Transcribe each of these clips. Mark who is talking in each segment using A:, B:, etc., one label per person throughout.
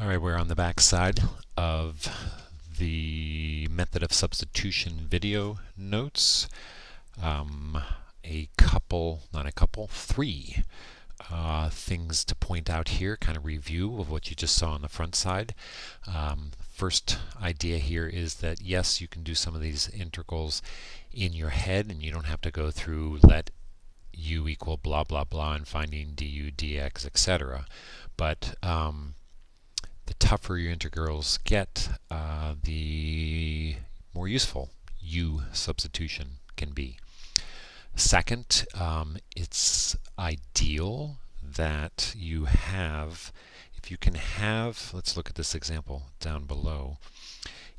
A: Alright, we're on the back side of the method of substitution video notes. Three things to point out here, kind of review of what you just saw on the front side. First idea here is that yes, you can do some of these integrals in your head and you don't have to go through let u equal blah blah blah and finding du, dx, etc. But the tougher your integrals get, the more useful u substitution can be. Second, it's ideal that you have, if you can have, let's look at this example down below,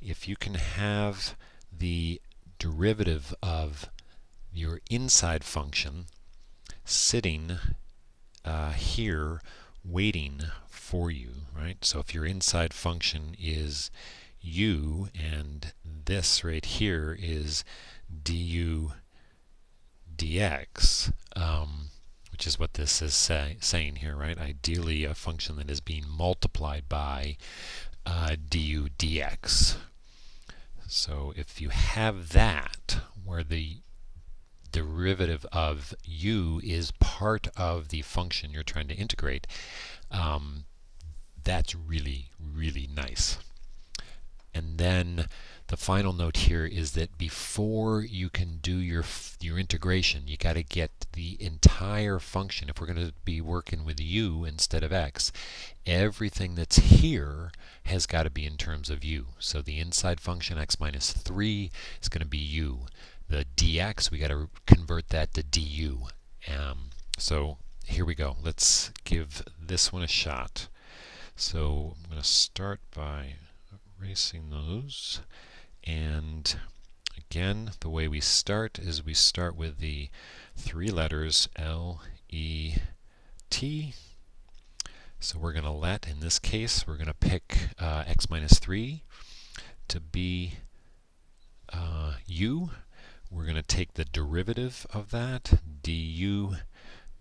A: if you can have the derivative of your inside function sitting here waiting for you, right? So if your inside function is u and this right here is du dx, which is what this is saying here, right? Ideally a function that is being multiplied by du dx. So if you have that, where the derivative of u is part of the function you're trying to integrate, that's really, really nice. And then the final note here is that before you can do your integration, you got to get the entire function. If we're going to be working with u instead of x, everything that's here has got to be in terms of u. So the inside function x minus 3 is going to be u. The dx, we got to convert that to du. So here we go. Let's give this one a shot. So I'm going to start by erasing those. And again, the way we start is we start with the three letters L, E, T. So we're going to let, in this case, we're going to pick x minus 3 to be u. We're going to take the derivative of that. Du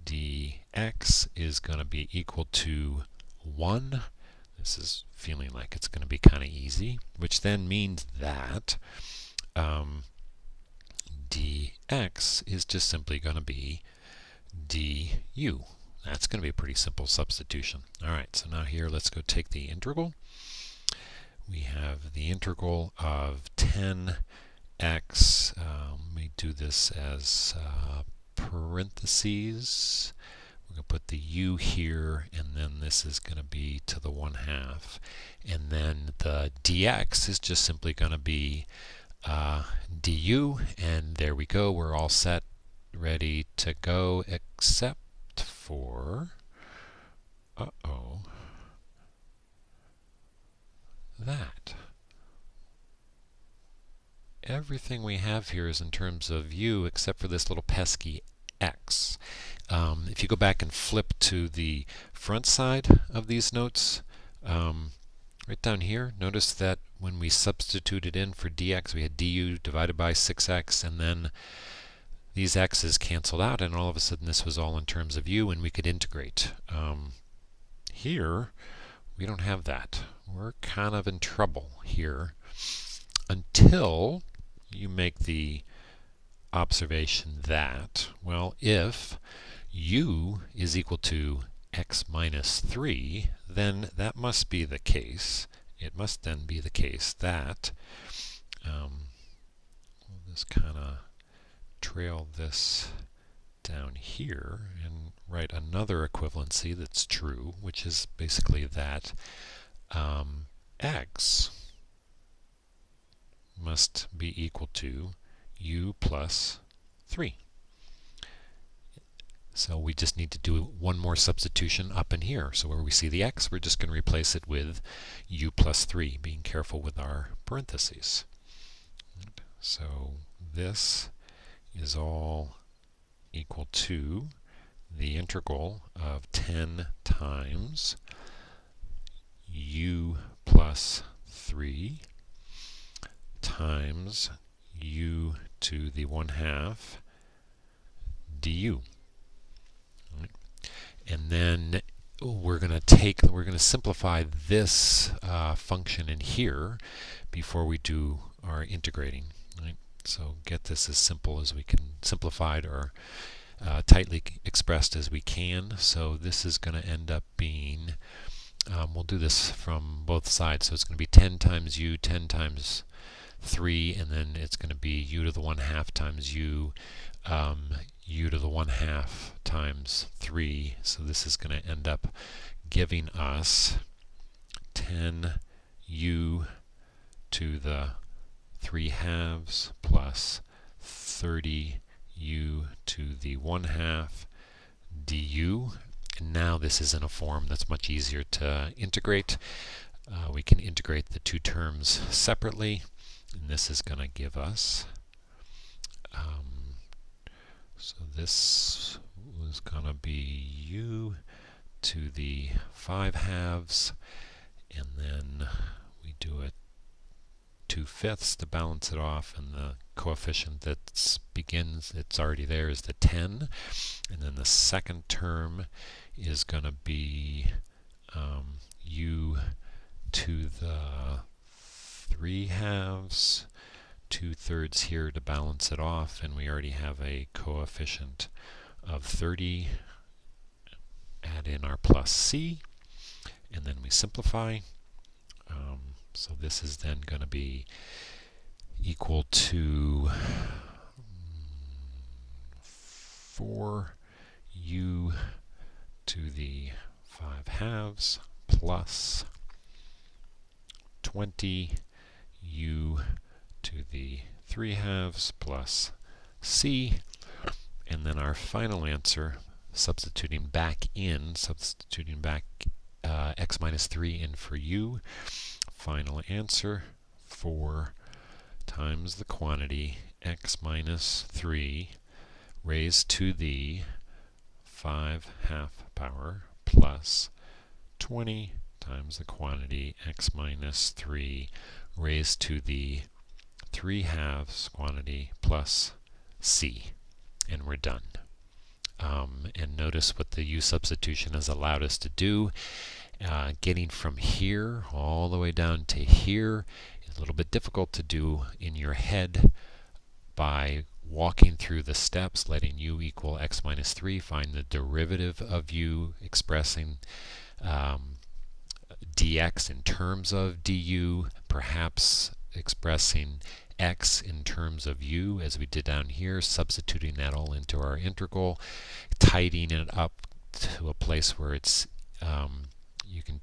A: dx is going to be equal to 1. This is feeling like it's going to be kind of easy, which then means that dx is just simply going to be du. That's going to be a pretty simple substitution. Alright, so now here let's go take the integral. We have the integral of 10x. Let me do this as parentheses. We're going to put the u here, and then this is going to be to the 1/2. And then the dx is just simply going to be du, and there we go. We're all set, ready to go, except for, that. Everything we have here is in terms of u except for this little pesky x. If you go back and flip to the front side of these notes, right down here, notice that when we substituted in for dx, we had du divided by 6x, and then these x's canceled out, and all of a sudden this was all in terms of u, and we could integrate. Here, we don't have that. We're kind of in trouble here until you make the observation that, well, if u is equal to x minus 3, then that must be the case. It must then be the case that, we'll just kind of trail this down here and write another equivalency that's true, which is basically that x must be equal to u plus 3. So we just need to do one more substitution up in here. So where we see the x, we're just going to replace it with u plus 3, being careful with our parentheses. So this is all equal to the integral of 10 times u plus 3 times u to the 1/2 du. And then we're going to we're going to simplify this function in here before we do our integrating. Right? So get this as simple as we can, simplified or tightly expressed as we can. So this is going to end up being, we'll do this from both sides. So it's going to be 10 times u, 10 times 3, and then it's going to be u to the 1/2 times u, u to the 1/2 times 3. So this is going to end up giving us 10u to the 3/2 plus 30u to the 1/2 du. And now this is in a form that's much easier to integrate. We can integrate the two terms separately, and this is going to give us, so this was going to be u to the 5/2, and then we do it 2/5 to balance it off, and the coefficient that begins, it's already there, is the 10. And then the second term is going to be u to the 3/2, 2/3 here to balance it off, and we already have a coefficient of 30. Add in our plus c, and then we simplify. So this is then going to be equal to 4u to the 5/2 plus 20u to the 3/2 plus c, and then our final answer, substituting back x minus 3 in for u. Final answer, 4 times the quantity x minus 3 raised to the 5/2 power plus 20 times the quantity x minus 3 raised to the 3/2 quantity plus c. And we're done. And notice what the u substitution has allowed us to do. Getting from here all the way down to here is a little bit difficult to do in your head by walking through the steps, letting u equal x minus 3, find the derivative of u, expressing dx in terms of du, perhaps expressing x in terms of u as we did down here, substituting that all into our integral, tidying it up to a place where it's you can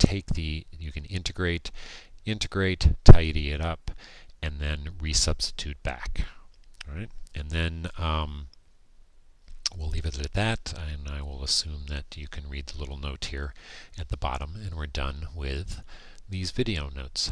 A: integrate, tidy it up, and then resubstitute back. All right, and then we'll leave it at that, and I will assume that you can read the little note here at the bottom, and we're done with these video notes.